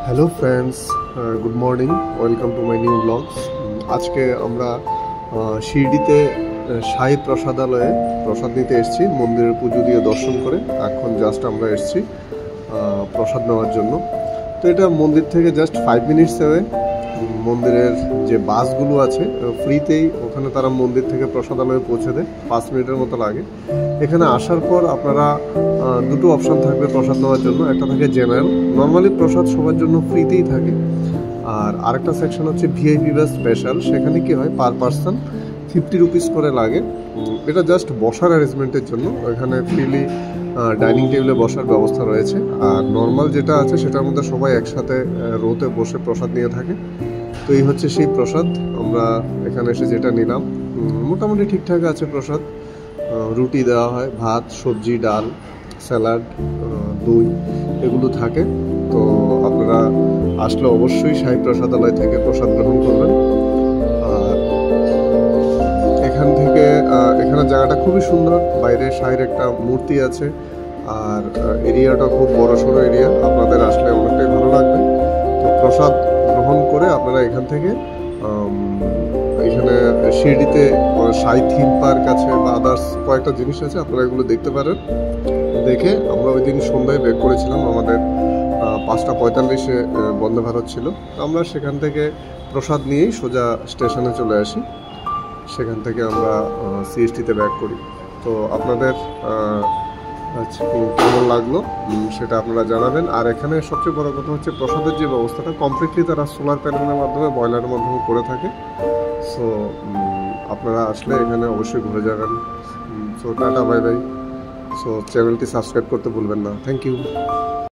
Hello friends, good morning, welcome to my new blogs. আজকে আমরা শিরডিতে সাই প্রসাদালয়ে প্রসাদ নিতে এসেছি। মন্দিরের পুজো দিয়ে দর্শন করে এখন জাস্ট আমরা এসেছি প্রসাদ নেওয়ার জন্য। তো এটা মন্দির থেকে জাস্ট 5 মিনিটস অ্যাওয়ে। মন্দিরের যে বাসগুলো আছে ফ্রিতেই ওখানে তারা মন্দির থেকে প্রসাদালয়ে পৌঁছে দেয়, 5 মিনিটের মতো লাগে। এখানে আসার পর আপনারা দুটো অপশান থাকবে প্রসাদ নেওয়ার জন্য। একটা থাকে জেনারেল, নর্মালি প্রসাদ সবার জন্য ফ্রিতেই থাকে। আর আরেকটা সেকশন হচ্ছে ভিআইপি বা স্পেশাল। সেখানে কি হয়, পার পার্সন 50 রুপিস করে লাগে। এটা জাস্ট বসার অ্যারেঞ্জমেন্টের জন্য। এখানে ফ্রিলি ডাইনিং টেবিলে বসার ব্যবস্থা রয়েছে। আর নর্মাল যেটা আছে সেটার মধ্যে সবাই একসাথে রোতে বসে প্রসাদ নিয়ে থাকে। তো এই হচ্ছে সেই প্রসাদ। আমরা এখানে এসে যেটা নিলাম, মোটামুটি ঠিকঠাক আছে প্রসাদ। রুটি দেওয়া হয়, ভাত, সবজি, ডাল, স্যালাড, দই এগুলো থাকে। তো আপনারা আসলে অবশ্যই সাই প্রসাদালয় থেকে প্রসাদ গ্রহণ করবেন। আর এখানে জায়গাটা খুবই সুন্দর। বাইরে সাইয়ের একটা মূর্তি আছে। আর এরিয়াটা খুব বড় সড়ো এরিয়া। আপনাদের আসলে অনেকটাই ভালো লাগবে। তো প্রসাদ গ্রহণ করে আপনারা এখান থেকে এখানে শিরডিতে সাই থিম পার্ক আছে বা আদার্স কয়েকটা জিনিস আছে, আপনারা এগুলো দেখতে পারেন। দেখে আমরা ওই দিন সন্ধ্যায় বের করেছিলাম, আমাদের 5:45-এ বন্দে ভারত ছিল। আমরা সেখান থেকে প্রসাদ নিয়েই সোজা স্টেশনে চলে আসি। সেখান থেকে আমরা সিএসটিতে ব্যাক করি। তো আপনাদের কেমন লাগলো সেটা আপনারা জানাবেন। আর এখানে সবচেয়ে বড় কথা হচ্ছে প্রসাদের যে ব্যবস্থাটা কমপ্লিটলি তারা সোলার প্যানেলের মাধ্যমে, বয়লারের মাধ্যমে করে থাকে। সো আপনারা আসলে এখানে অবশ্যই ঘুরে যাবেন। So tata, bye bye. So চ্যানেলটি সাবস্ক্রাইব করতে ভুলবেন না। Thank you.